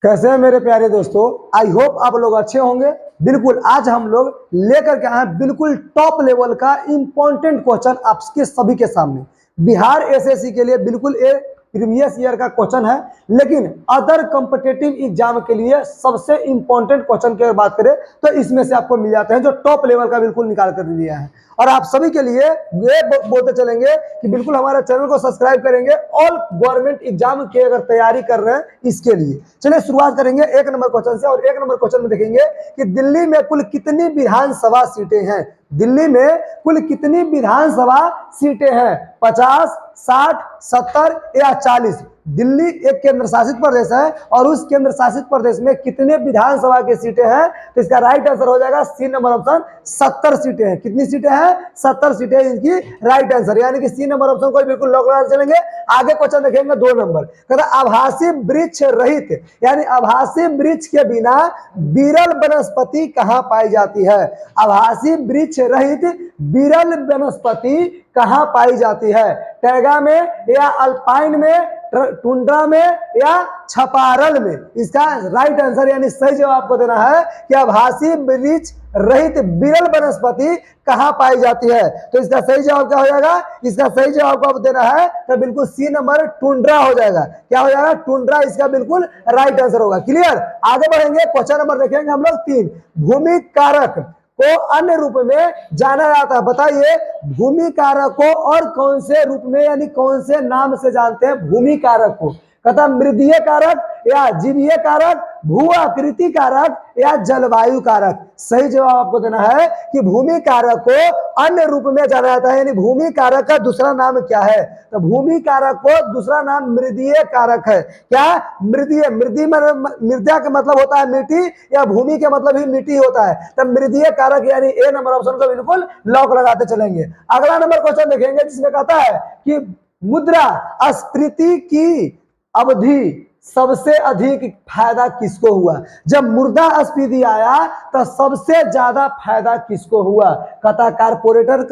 कैसे हैं मेरे प्यारे दोस्तों। आई होप आप लोग अच्छे होंगे। बिल्कुल आज हम लोग लेकर के आए बिल्कुल टॉप लेवल का इंपॉर्टेंट क्वेश्चन आपके सभी के सामने। बिहार एसएससी के लिए बिल्कुल प्रीवियस ईयर का क्वेश्चन है, लेकिन अदर कॉम्पिटिटिव एग्जाम के लिए सबसे इंपॉर्टेंट क्वेश्चन की बात करें तो इसमें से आपको मिल जाते हैं जो टॉप लेवल का बिल्कुल निकाल कर दिया है। और आप सभी के लिए ये बोलते चलेंगे कि बिल्कुल हमारे चैनल को सब्सक्राइब करेंगे। ऑल गवर्नमेंट एग्जाम की अगर तैयारी कर रहे हैं इसके लिए चलिए शुरुआत करेंगे एक नंबर क्वेश्चन से। और एक नंबर क्वेश्चन में देखेंगे कि दिल्ली में कुल कितनी विधानसभा सीटें हैं। दिल्ली में कुल कितनी विधानसभा सीटें हैं, 50, 60, 70 या 40। दिल्ली एक केंद्र शासित प्रदेश है और उस केंद्र शासित प्रदेश में कितने विधानसभा की सीटें हैं, तो इसका राइट आंसर हो जाएगा सी नंबर ऑप्शन, 70 सीटें हैं। कितनी सीटें हैं? 70 सीटें इसकी राइट आंसर, यानी कि सी नंबर ऑप्शन को बिल्कुल लॉक लगा चलेंगे। आगे क्वेश्चन देखेंगे 2 नंबर, कहता आभासी वृक्ष रहित यानी आभासी वृक्ष के बिना विरल वनस्पति कहाँ पाई जाती है। आभासी वृक्ष रहित विरल वनस्पति कहाँ पाई जाती है? टैगा में या अल्पाइन में, टुंड्रा में या छपारल में? इसका राइट आंसर यानी सही जवाब आपको देना है कि आभासी वृक्ष रहित विरल वनस्पति कहाँ पाई जाती है। तो इसका सही जवाब क्या हो जाएगा? इसका सही जवाब को आप देना है तो बिल्कुल सी नंबर टुंड्रा हो जाएगा। क्या हो जाएगा? टुंड्रा इसका बिल्कुल राइट आंसर होगा। क्लियर? आगे बढ़ेंगे, क्वेश्चन नंबर देखेंगे हम लोग 3। भूमि कारक को अन्य रूप में जाना जाता है। बताइए भूमि कारक को और कौन से रूप में यानी कौन से नाम से जानते हैं भूमि कारक को? कहता मृदीय कारक या जीवीय कारक, भू आकृति कारक या जलवायु कारक? सही जवाब आपको देना है कि भूमि कारक को अन्य रूप में जाना जाता है, यानी भूमि कारक का दूसरा नाम क्या है? तो भूमि कारक को दूसरा नाम मृदीय कारक है। क्या? मृदीय। मृदा का मतलब होता है मिट्टी या भूमि का मतलब ही मिट्टी होता है, तब मृदीय कारक यानी ए नंबर ऑप्शन को बिल्कुल लॉक लगाते चलेंगे। अगला नंबर क्वेश्चन देखेंगे जिसमें कहता है कि मुद्रास्फीति की अवधि सबसे अधिक फायदा किसको हुआ? जब मुद्रास्फीति आया तो सबसे ज्यादा फायदा किसको हुआ? कहता कारपोरेटर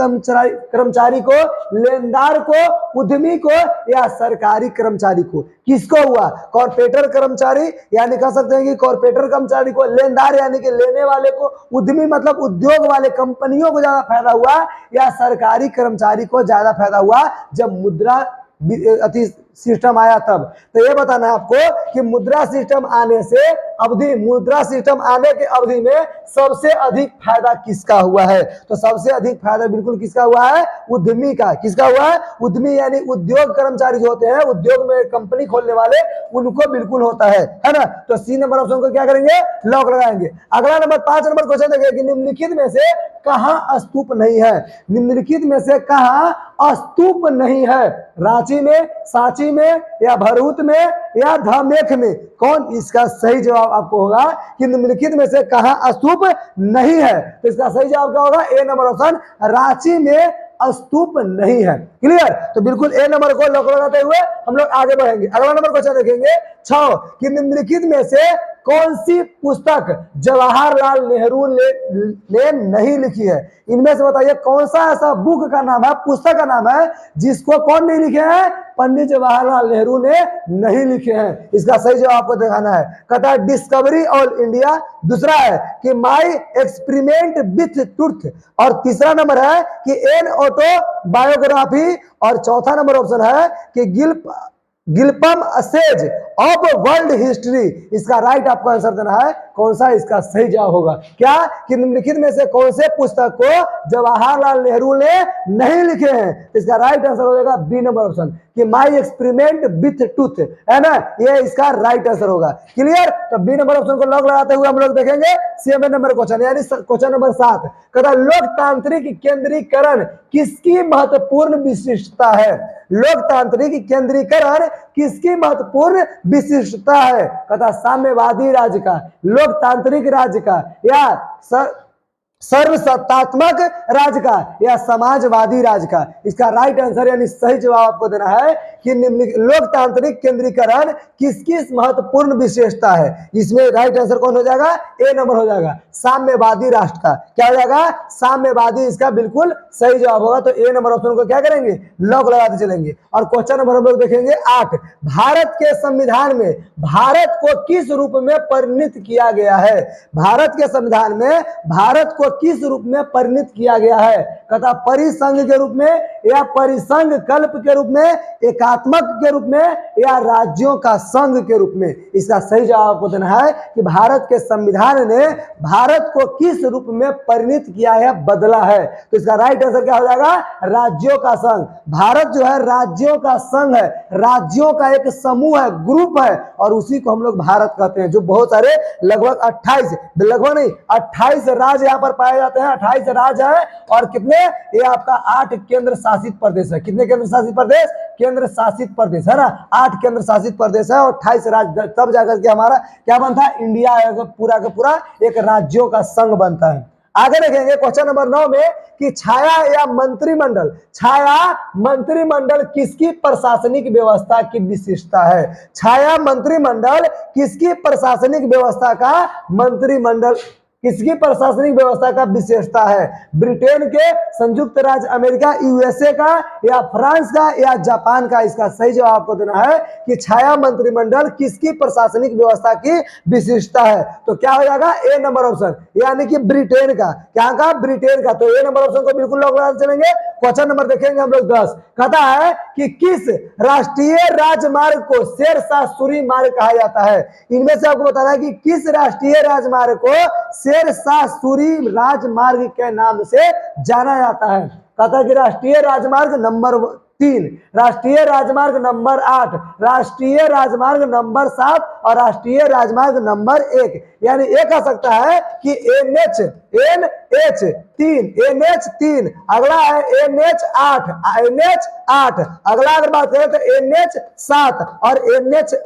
कर्मचारी को, लेनदार को, उद्यमी को या सरकारी कर्मचारी को? किसको हुआ? कॉर्पोरेटर कर्मचारी यानी कह सकते हैं कि कॉर्पोरेटर कर्मचारी को, लेनदार यानी कि लेने वाले को, उद्यमी मतलब उद्योग वाले कंपनियों को ज्यादा फायदा हुआ या सरकारी कर्मचारी को ज्यादा फायदा हुआ जब मुद्रा सिस्टम आया तब? तो ये बताना है आपको कि मुद्रा सिस्टम आने के अवधि में सबसे अधिक फायदा किसका हुआ है? तो सबसे अधिक फायदा बिल्कुल किसका हुआ है? उद्यमी का। किसका हुआ है? उद्यमी यानी उद्योग कर्मचारी जो होते हैं, उद्योग में कंपनी खोलने वाले, उनको बिल्कुल होता है ना। तो सी नंबर ऑप्शन को क्या करेंगे? लॉक लगाएंगे। अगला नंबर 5 नंबर क्वेश्चन देखेंगे कि निम्नलिखित में से कहाँ स्तूप नहीं है? निम्नलिखित में से कहाँ स्तूप नहीं है? रांची में, सांची में या भरूच में या धामेख में? कौन इसका सही जवाब आपको होगा कि निम्नलिखित में से कहाँ स्तूप नहीं है? तो इसका सही जवाब क्या होगा? ए नंबर ऑप्शन, रांची में स्तूप नहीं है। क्लियर? तो बिल्कुल ए नंबर को लॉक लगाते हुए हम लोग आगे बढ़ेंगे। अगला नंबर क्वेश्चन देखेंगे 6 कि निम्नलिखित में से कौन सी पुस्तक जवाहरलाल नेहरू ने नहीं लिखी है? इनमें से बताइए कौन सा ऐसा बुक का नाम है, पुस्तक का नाम है जिसको कौन नहीं लिखे हैं? पंडित जवाहरलाल नेहरू ने नहीं लिखे हैं। इसका सही जवाब आपको दिखाना है। कहता है डिस्कवरी ऑल इंडिया, दूसरा है कि माई एक्सपेरिमेंट विथ ट्रुथ, और तीसरा नंबर है कि एन ऑटो बायोग्राफी, और चौथा नंबर ऑप्शन है कि गिल्पम असेज ऑफ वर्ल्ड हिस्ट्री। इसका राइट आपको आंसर देना है कौन सा इसका सही जवाब होगा। क्या? कि निम्नलिखित में से कौन से पुस्तक को जवाहरलाल नेहरू ने नहीं लिखे हैं? इसका राइट आंसर हो जाएगा बी नंबर ऑप्शन कि माई एक्सपेरिमेंट विथ ट्रूथ, है ना, ये इसका राइट आंसर होगा। क्लियर? तो बी नंबर ऑप्शन को लॉक लगाते हुए हम लोग देखेंगे 7 नंबर क्वेश्चन यानी क्वेश्चन नंबर 7। कहता लोकतांत्रिक केंद्रीकरण किसकी महत्वपूर्ण विशिष्टता है? लोकतांत्रिक केंद्रीकरण किसकी महत्वपूर्ण विशिष्टता है? कहता साम्यवादी राज्य का, लोकतांत्रिक राज्य का या सर्वसत्तात्मक राज का या समाजवादी राज का? इसका राइट आंसर यानी सही जवाब आपको देना है कि लोकतांत्रिक केंद्रीकरण किसकी महत्वपूर्ण विशेषता है? इसमें राइट आंसर कौन हो जाएगा? ए नंबर हो जाएगा, साम्यवादी राष्ट्र का। क्या हो जाएगा? साम्यवादी इसका बिल्कुल सही जवाब होगा। तो ए नंबर ऑप्शन को क्या करेंगे? लॉक लगाते चलेंगे। और क्वेश्चन नंबर हम लोग देखेंगे 8, भारत के संविधान में भारत को किस रूप में परिणत किया गया है? भारत के संविधान में भारत को किस रूप में परिणत किया गया है? कहता परिसंघ के रूप में या परिसंघ कल्प के रूप में, एकात्मक के रूप में या राज्यों का संघ के रूप में? इसका सही जवाब आपको देना है कि भारत के संविधान ने भारत को किस रूप में परिणत किया है, बदला है। तो इसका राइट आंसर क्या हो जाएगा? राज्यों का संघ। भारत जो है राज्यों का संघ है, राज्यों का एक समूह है, ग्रुप है, और उसी को हम लोग भारत कहते हैं। जो बहुत सारे लगभग 28 राज्य यहाँ पर पाए जाते हैं। 28 राज्य है और कितने? ये आपका 8 केंद्र शासित प्रदेश है। कितने केंद्र शासित प्रदेश? केंद्र शासित प्रदेश है ना, 8 केंद्र शासित प्रदेश है और 28 राज्य, तब जाकर के हमारा क्या बनता है? इंडिया पूरा का पूरा एक राज्यों का संघ बनता है। आगे देखेंगे क्वेश्चन नंबर 9 में कि छाया या मंत्रिमंडल, छाया मंत्रिमंडल किसकी प्रशासनिक व्यवस्था की विशेषता है? छाया मंत्रिमंडल किसकी प्रशासनिक व्यवस्था का मंत्रिमंडल, किसकी प्रशासनिक व्यवस्था का विशेषता है? ब्रिटेन के, संयुक्त राज्य अमेरिका यूएसए का, या फ्रांस का, या जापान का? इसका सही जवाब आपको देना है कि छाया मंत्रिमंडल किसकी प्रशासनिक व्यवस्था की विशेषता है। तो क्या हो जाएगा? ए नंबर ऑप्शन, यानी कि ब्रिटेन का। क्या का? ब्रिटेन का। तो ए नंबर ऑप्शन को बिल्कुल लॉक लगा चलेंगे। क्वेश्चन नंबर देखेंगे हम लोग 10, कहता है कि किस राष्ट्रीय राजमार्ग को शेरशाह सूरी मार्ग कहा जाता है? इनमें से आपको बताना है कि किस राष्ट्रीय राजमार्ग को शेरशाह सूरी राजमार्ग के नाम से जाना जाता है? कहता है कि राष्ट्रीय राजमार्ग नंबर 3, राष्ट्रीय राजमार्ग नंबर 8, राष्ट्रीय राजमार्ग नंबर 7 और राष्ट्रीय राजमार्ग नंबर 1। यानी एक आ सकता है कि NH3, अगला है NH8, अगला अगर बात करें तो NH7 और NH1।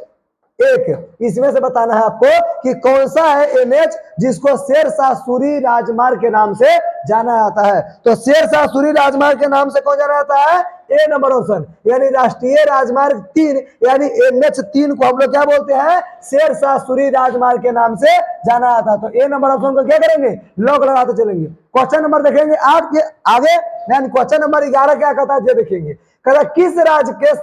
इसमें से बताना है आपको कि कौन सा है NH जिसको शेरशाह सूरी राजमार्ग के नाम से जाना जाता है। तो शेरशाह सूरी राजमार्ग के नाम से कौन जाना जाता है? ए नंबर ऑप्शन, यानी राष्ट्रीय राजमार्ग 3 यानी NH3 को हम लोग क्या बोलते हैं? शेरशाह सूरी राजमार्ग के नाम से जाना जाता है। तो ए नंबर ऑप्शन को क्या करेंगे? लॉक लगाते चलेंगे। क्वेश्चन नंबर देखेंगे आपके आगे, यानी क्वेश्चन नंबर 11 क्या कहता है ये देखेंगे। कहता किस राज्य के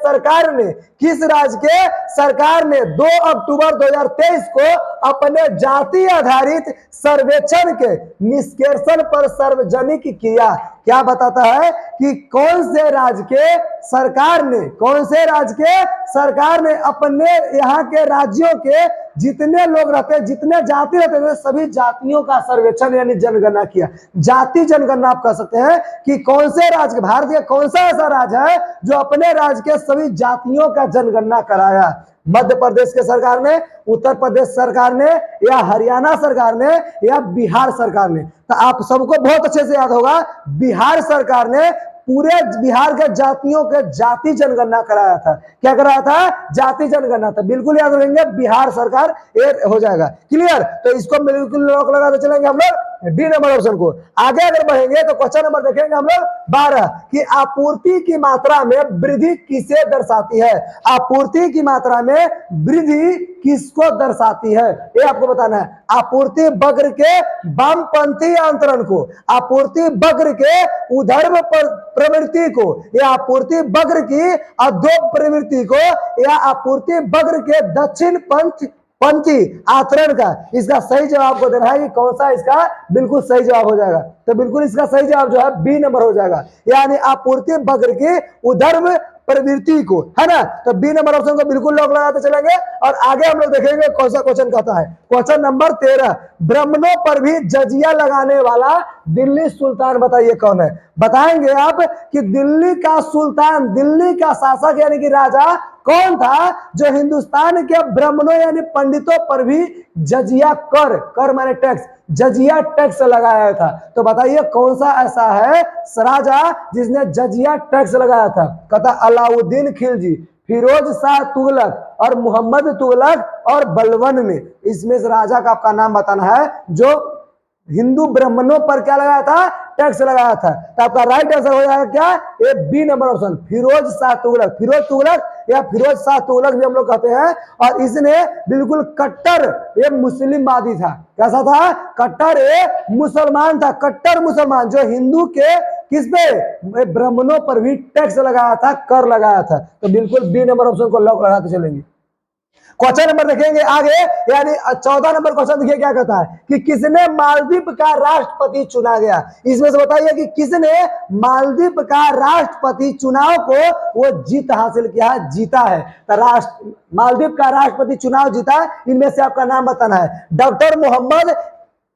सरकार ने 2 अक्टूबर 2023 को अपने जाति आधारित सर्वेक्षण के निष्कर्षण पर सार्वजनिक किया? क्या बताता है कि कौन से राज्य के सरकार ने अपने यहाँ के राज्यों के जितने लोग रहते हैं, जितने जाति रहते हैं, सभी जातियों का सर्वेक्षण यानी जनगणना किया। जाति जनगणना आप कह सकते हैं कि कौन से राज्य, भारत का कौन सा ऐसा राज्य है जो अपने राज्य के सभी जातियों का जनगणना कराया? मध्य प्रदेश के सरकार ने, उत्तर प्रदेश सरकार ने, या हरियाणा सरकार ने, या बिहार सरकार ने? तो आप सबको बहुत अच्छे से याद होगा, बिहार सरकार ने पूरे बिहार के जातियों के जाति जनगणना कराया था। क्या कराया था? जाति जनगणना। तो बिल्कुल याद रखेंगे, बिहार सरकार ये हो जाएगा। क्लियर? तो इसको बिल्कुल लॉक लगाते चलेंगे हम लोग डी नंबर ऑप्शन को। आगे अगर बढ़ेंगे तो क्वेश्चन नंबर देखेंगे हम लोग 12 कि आपूर्ति की मात्रा में वृद्धि किसे दर्शाती है? आपूर्ति की मात्रा में वृद्धि किसको दर्शाती है? ये आपको बताना है। आपूर्ति वक्र के वामपंथी अंतरण को, आपूर्ति वक्र के ऊर्ध्व प्रवृत्ति को, या आपूर्ति वक्र की अधो प्रवृत्ति को, या आपूर्ति वक्र के दक्षिण पंथी आचरण का? इसका सही जवाब को देना है कि कौन सा इसका बिल्कुल सही जवाब हो जाएगा। तो बिल्कुल इसका सही जवाब जो है बी नंबर हो जाएगा, यानी आपूर्ति वक्र की ऊर्ध्व प्रवृत्ति को, है ना। तो बी नंबर ऑप्शन को बिल्कुल लॉक लगाते चलेंगे। और आगे हम लोग देखेंगे कौन सा क्वेश्चन कहता है। क्वेश्चन नंबर 13, ब्राह्मणों पर भी जजिया लगाने वाला दिल्ली सुल्तान बताइए कौन है? बताएंगे आप कि दिल्ली का सुल्तान, दिल्ली का शासक यानी कि राजा कौन था जो हिंदुस्तान के ब्राह्मणों यानी पंडितों पर भी जजिया कर माने टैक्स, जजिया टैक्स लगाया था? तो बताइए कौन सा ऐसा है राजा जिसने जजिया टैक्स लगाया था? कहता अलाउद्दीन खिलजी, फिरोज शाह तुगलक और मोहम्मद तुगलक और बलबन में। इसमें से राजा का आपका नाम बताना है जो हिंदू ब्राह्मणों पर क्या लगाया था, टैक्स लगाया था। तो आपका राइट आंसर हो जाएगा क्या, ये B number option, Firoz Shah Tughlaq. Firoz Tughlaq या फिरोज शाह तुगलक भी हम लोग कहते हैं। और इसने बिल्कुल कट्टर एक मुस्लिमवादी था। कैसा था, कट्टर एक मुसलमान था, कट्टर मुसलमान, जो हिंदू के किस पे, ब्राह्मणों पर भी टैक्स लगाया था, कर लगाया था। तो बिल्कुल बी नंबर ऑप्शन को लॉक लगाते चलेंगे। क्वेश्चन नंबर देखेंगे आगे, यानी 14 नंबर क्वेश्चन देखिए क्या कहता है कि किसने मालदीव का राष्ट्रपति चुना गया। इसमें से बताइए कि किसने मालदीव का राष्ट्रपति चुनाव को वो जीत हासिल किया है, जीता है। तो मालदीव का राष्ट्रपति चुनाव जीता, इनमें से आपका नाम बताना है। डॉक्टर मोहम्मद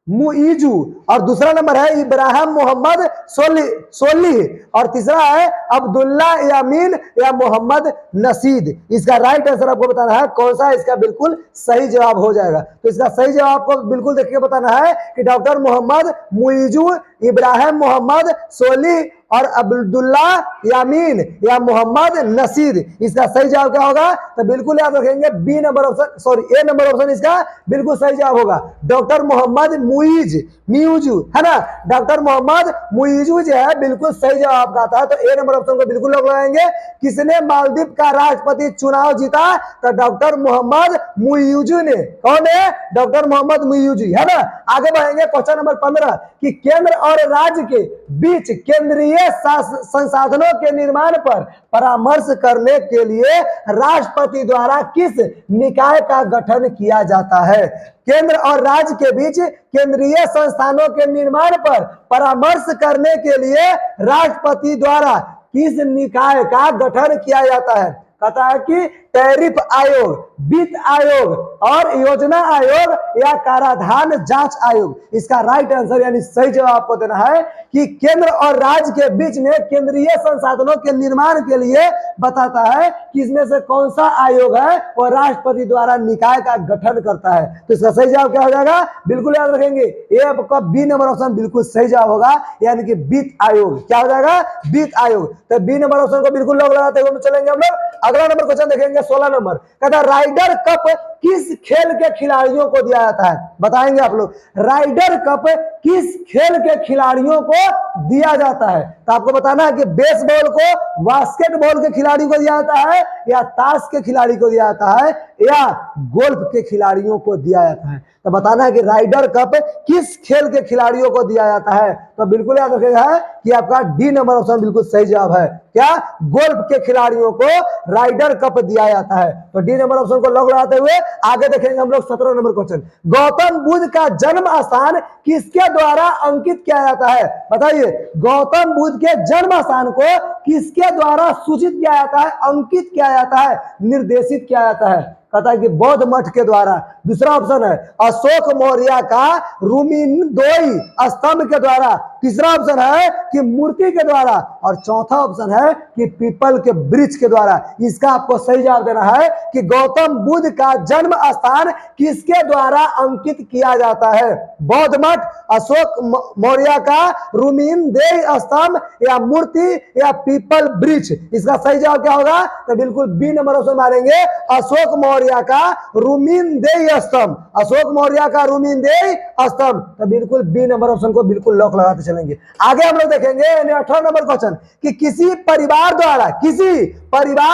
मुइजू, और दूसरा नंबर है इब्राहिम मोहम्मद सोलिह, और तीसरा है अब्दुल्ला यामीन या मोहम्मद नसीद। इसका राइट आंसर आपको बताना है कौन सा इसका बिल्कुल सही जवाब हो जाएगा। तो इसका सही जवाब आपको बिल्कुल देख के बताना है कि डॉक्टर मोहम्मद मुइजू, इब्राहिम मोहम्मद सोलिह और अब्दुल्ला यामीन या मोहम्मद नसीर। इसका सही जवाब क्या होगा, तो बिल्कुल याद रखेंगे बी नंबर ऑप्शन, सॉरी ए नंबर ऑप्शन इसका बिल्कुल सही जवाब होगा। डॉक्टर मोहम्मद मुइजू है ना, डॉक्टर मोहम्मद मुइजू जो है बिल्कुल सही जवाब का था। तो ए नंबर ऑप्शन को बिल्कुल लोग लगाएंगे। किसने मालदीव का राष्ट्रपति चुनाव जीता, तो डॉक्टर मोहम्मद मुइजू ने। कौन है, डॉक्टर मोहम्मद मुइजू है ना। आगे बढ़ेंगे क्वेश्चन नंबर 15 कि केंद्र और राज्य के बीच केंद्रीय संसाधनों के निर्माण पर परामर्श करने के लिए राष्ट्रपति द्वारा किस निकाय का गठन किया जाता है। केंद्र और राज्य के बीच केंद्रीय संस्थानों के निर्माण पर परामर्श करने के लिए राष्ट्रपति द्वारा किस निकाय का गठन किया जाता है। कहता है कि टैरिफ आयोग, वित्त आयोग और योजना आयोग या कराधान जांच आयोग। इसका राइट आंसर यानी सही जवाब आपको देना है कि केंद्र और राज्य के बीच में केंद्रीय संसाधनों के निर्माण के लिए बताता है कि इसमें से कौन सा आयोग है और राष्ट्रपति द्वारा निकाय का गठन करता है। तो इसका सही जवाब क्या हो जाएगा, बिल्कुल याद रखेंगे ये आपका बी नंबर ऑप्शन बिल्कुल सही जवाब होगा, यानी कि वित्त आयोग। क्या हो जाएगा, वित्त आयोग। तो बी नंबर ऑप्शन को बिल्कुल लोग लगाते हुए चलेंगे हम लोग। अगला नंबर क्वेश्चन देखेंगे 16 नंबर, कहता है राइडर कप किस खेल के खिलाड़ियों को दिया जाता है। बताएंगे आप लोग, राइडर कप किस खेल के खिलाड़ियों को दिया जाता है। तो आपको बताना है कि बेसबॉल को बास्केटबॉल के खिलाड़ी को दिया जाता है, या ताश के खिलाड़ी को दिया जाता है, या गोल्फ के खिलाड़ियों को दिया जाता है। तो बताना है कि राइडर कप किस खेल के खिलाड़ियों को दिया जाता है। तो बिल्कुल याद रखेगा कि आपका डी नंबर ऑप्शन बिल्कुल सही जवाब है। क्या, गोल्फ के खिलाड़ियों को राइडर कप दिया जाता है। तो डी नंबर ऑप्शन को लॉक लगाते हुए आगे देखेंगे हम लोग 17 नंबर क्वेश्चन। गौतम बुद्ध का जन्म स्थान किसके द्वारा अंकित किया जाता है। बताइए, गौतम बुद्ध के जन्म स्थान को किसके द्वारा सूचित किया जाता है, अंकित किया जाता है, निर्देशित किया जाता है। कहता है कि बौद्ध मठ के द्वारा। दूसरा ऑप्शन है अशोक मौर्य का रूमिनदोई स्तंभ के द्वारा। तीसरा ऑप्शन है कि मूर्ति के द्वारा, और चौथा ऑप्शन है कि पीपल के वृक्ष के द्वारा। इसका आपको सही जवाब देना है कि गौतम बुद्ध का जन्म स्थान किसके द्वारा अंकित किया जाता है। बौद्ध मठ, अशोक मौर्य का रूमिनदोई स्तंभ, या मूर्ति, या पीपल वृक्ष। इसका सही जवाब क्या होगा, तो बिल्कुल बी नंबर ऑप्शन मारेंगे, अशोक मौर्य का रूमिनदोई स्तंभ। अशोक मौर्य का रूमिनदोई स्तंभ। तो बिल्कुल बी नंबर ऑप्शन को बिल्कुल लॉक लगाते चलेंगे। आगे हम लोग देखेंगे 18 नंबर क्वेश्चन कि किसी परिवार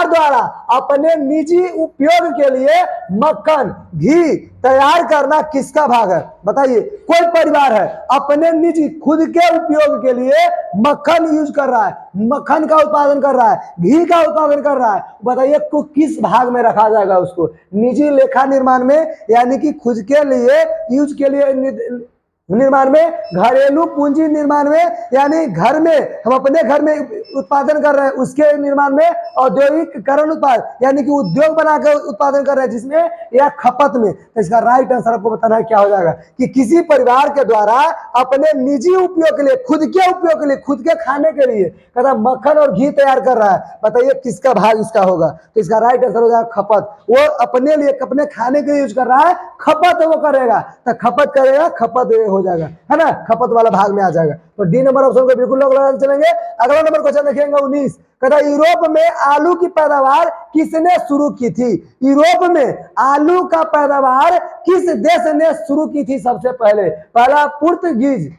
द्वारा अपने निजी उपयोग के लिए मक्खन घी तैयार करना किसका भाग है। बताइए, कोई परिवार है अपने निजी खुद के उपयोग के लिए मक्खन यूज कर रहा है, मक्खन का उत्पादन कर रहा है, घी का उत्पादन कर रहा है। बताइए को किस भाग में रखा जाएगा उसको, निजी लेखा निर्माण में, यानी कि खुद के लिए यूज के लिए निर्माण में, घरेलू पूंजी निर्माण में, यानी घर में हम अपने घर में उत्पादन कर रहे हैं उसके निर्माण में, औद्योगिकरण उत्पाद यानी कि उद्योग बनाकर उत्पादन कर रहे हैं जिसमें, या खपत में। तो इसका राइट आंसर आपको बताना है क्या हो जाएगा कि किसी परिवार के द्वारा अपने निजी उपयोग के लिए, खुद के उपयोग के लिए, खुद के खाने के लिए कहता मक्खन और घी तैयार कर रहा है। बताइए किसका भाग इसका होगा। तो इसका राइट आंसर हो जाएगा खपत। वो अपने लिए, अपने खाने के लिए यूज कर रहा है, खपत वो करेगा, तो खपत करेगा, खपत हो जाएगा, है ना, खपत वाला भाग में आ जाएगा। तो डी नंबर ऑप्शन को बिल्कुल लोग लगा चलेंगे। अगला नंबर क्वेश्चन देखेंगे 19, कहता यूरोप में आलू की पैदावार किसने शुरू की थी? यूरोप में आलू का पैदावार किस देश ने शुरू की थी सबसे पहले? पहला पुर्तगीज,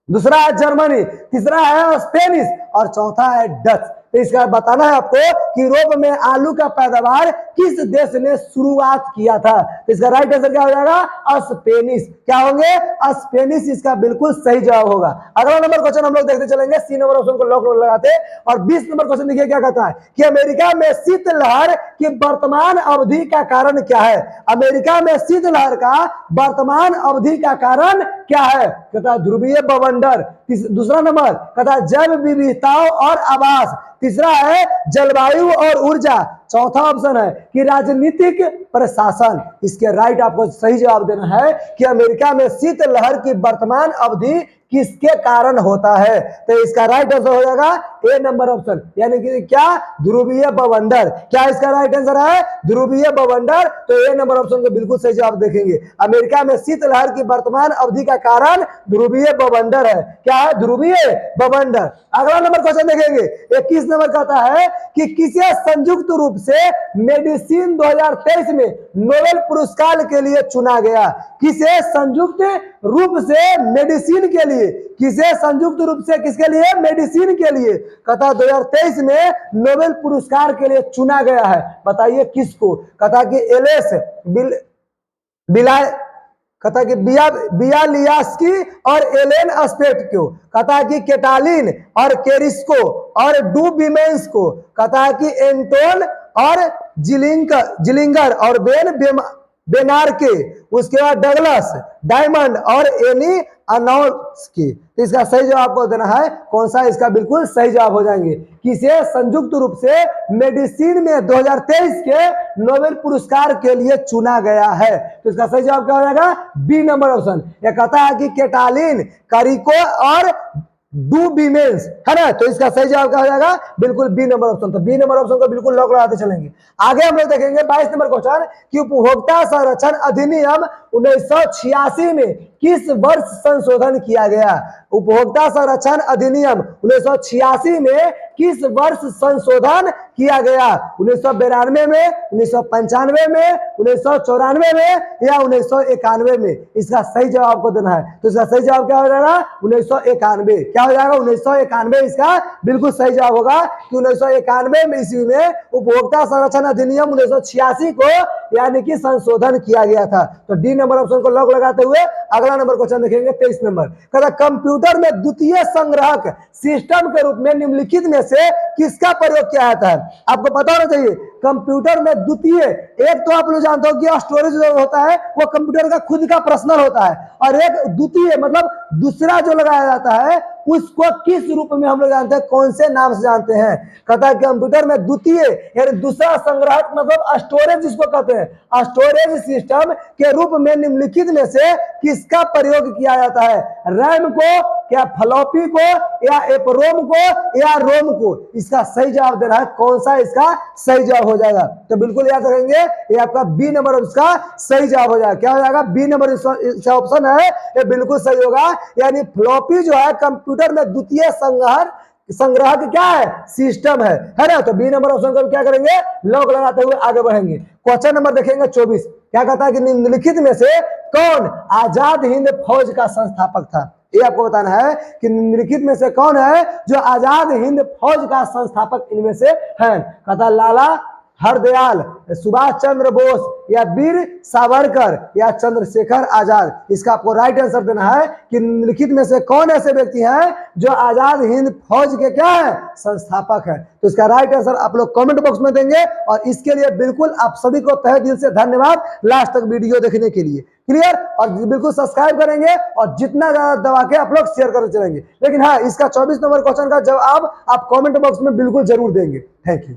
दूसरा है जर्मनी, तीसरा है स्पेनिश और चौथा है डच। तो इसका बताना है आपको कि यूरोप में आलू का पैदावार किस देश ने शुरुआत किया था। तो इसका राइट आंसर क्या हो जाएगा? स्पेनिश। क्या होंगे? स्पेनिश इसका बिल्कुल सही जवाब होगा। अगला नंबर क्वेश्चन हम लोग देखते चलेंगे, सी नंबर ऑप्शन को लॉक लगाते। और 20 नंबर क्वेश्चन देखिए क्या कहता है कि अमेरिका में शीतलहर की वर्तमान अवधि का कारण क्या है? अमेरिका में शीतलहर का वर्तमान अवधि का कारण क्या है? कहता है ध्रुवीय बवंडर, दूसरा नंबर कहता है जैव विविधताओं और आवास, तीसरा है जलवायु और ऊर्जा, चौथा ऑप्शन है कि राजनीतिक प्रशासन। इसके राइट आपको सही जवाब देना है कि अमेरिका में शीतलहर की वर्तमान अवधि किसके कारण होता है। तो इसका राइट आंसर हो जाएगा ए नंबर ऑप्शन, यानी कि क्या? ध्रुवीय बवंडर। क्या इसका राइट आंसर है? ध्रुवीय बवंडर। तो ए नंबर ऑप्शन को बिल्कुल सही जवाब देखेंगे। अमेरिका में शीतलहर की वर्तमान अवधि का कारण ध्रुवीय बवंडर है। क्या है? ध्रुवीय बवंडर। अगला नंबर क्वेश्चन देखेंगे 21 नंबर कहता है कि किसे संयुक्त रूप से मेडिसिन 2023 में नोबेल पुरस्कार के लिए चुना गया? किसे संयुक्त रूप से मेडिसिन के लिए, किसे संयुक्त रूप से किसके लिए? मेडिसिन के लिए कहता 2023 में नोबेल पुरस्कार के लिए चुना गया है। बताइए किसको? कहता कि एलेस कहता कि बियालियास्की और एलेन स्पेट को, कहता कि केटालिन और केरिस्को और डूबिमेंस को, कहता कि एंटोन और जिलिंगर और बेनार्के, उसके बाद डगलस डायमंड और एनी अनौस्की। तो इसका सही जवाब आपको देना है कौन सा? इसका बिल्कुल सही जवाब हो जाएंगे किसे संयुक्त रूप से मेडिसिन में 2023 के नोबेल पुरस्कार के लिए चुना गया है। तो इसका सही जवाब क्या हो जाएगा? B number option. यह कहता है कि केटालिन, कारिको और डूबिमेंस, है ना। तो इसका सही जवाब क्या हो जाएगा? बिल्कुल बी नंबर ऑप्शन। तो बी नंबर ऑप्शन को बिल्कुल लॉक लगाते चलेंगे। आगे हम लोग देखेंगे 22 नंबर क्वेश्चन कि उपभोक्ता संरक्षण अधिनियम 1986 में किस वर्ष संशोधन किया गया? उपभोक्ता संरक्षण अधिनियम 1986 में किस वर्ष संशोधन किया गया? 1992 में, 1995 में, 1994 में या 1991 में? इसका सही जवाब आपको देना है। तो इसका सही जवाब क्या हो जाएगा? 1991। क्या हो जाएगा? 1991 इसका बिल्कुल सही जवाब होगा कि 1991 में ईस्वी में उपभोक्ता संरक्षण अधिनियम 1986 को यानी कि संशोधन किया गया था। तो डी नंबर ऑप्शन को लॉक लगाते हुए अगला नंबर क्वेश्चन देखेंगे 23 नंबर। कहता कंप्यूटर में द्वितीय संग्राहक सिस्टम के रूप में निम्नलिखित में से किसका प्रयोग किया जाता है? आपको पता होना चाहिए कंप्यूटर में द्वितीय, एक तो आप लोग जानते हो कि स्टोरेज जो होता है वो कंप्यूटर का खुद का पर्सनल होता है, और एक द्वितीय मतलब दूसरा जो लगाया जाता है उसको किस रूप में हम लोग जानते हैं, कौन से नाम से जानते हैं? कहता है कंप्यूटर में द्वितीय यानी दूसरा संग्राहक मतलब स्टोरेज जिसको कहते हैं, स्टोरेज सिस्टम के रूप में निम्नलिखित में से किसका प्रयोग किया जाता है? रैम को, क्या फ्लॉपी को, या एपरोम को, या रोम को? इसका सही जवाब देना है कौन सा इसका सही जवाब हो जाएगा। तो बिल्कुल याद रखेंगे ये आपका बी नंबर उसका सही जवाब हो जाएगा। क्या हो जाएगा? बी नंबर इसका ऑप्शन है ये बिल्कुल सही होगा। यानी फ्लॉपी जो है कंप्यूटर में द्वितीय संग्राहक क्या है? सिस्टम है ना। तो बी नंबर ऑप्शन को क्या करेंगे? लॉक लगाते हुए आगे बढ़ेंगे। क्वेश्चन नंबर देखेंगे 24। क्या कहता है कि निम्नलिखित में से कौन आजाद हिंद फौज का संस्थापक था? ये आपको बताना है कि निम्नलिखित में से कौन है जो आजाद हिंद फौज का संस्थापक इनमें से है? कहता लाला हरदयाल, सुभाष चंद्र बोस, या वीर सावरकर, या चंद्रशेखर आजाद? इसका आपको राइट आंसर देना है कि निम्नलिखित में से कौन ऐसे व्यक्ति हैं जो आजाद हिंद फौज के क्या है? संस्थापक है। तो इसका राइट आंसर आप लोग कमेंट बॉक्स में देंगे, और इसके लिए बिल्कुल आप सभी को तहे दिल से धन्यवाद लास्ट तक वीडियो देखने के लिए। क्लियर? और बिल्कुल सब्सक्राइब करेंगे और जितना ज्यादा दबा के आप लोग शेयर करते चलेंगे। लेकिन हाँ, इसका 24 नंबर क्वेश्चन का जवाब आप कमेंट बॉक्स में बिल्कुल जरूर देंगे। Thank you.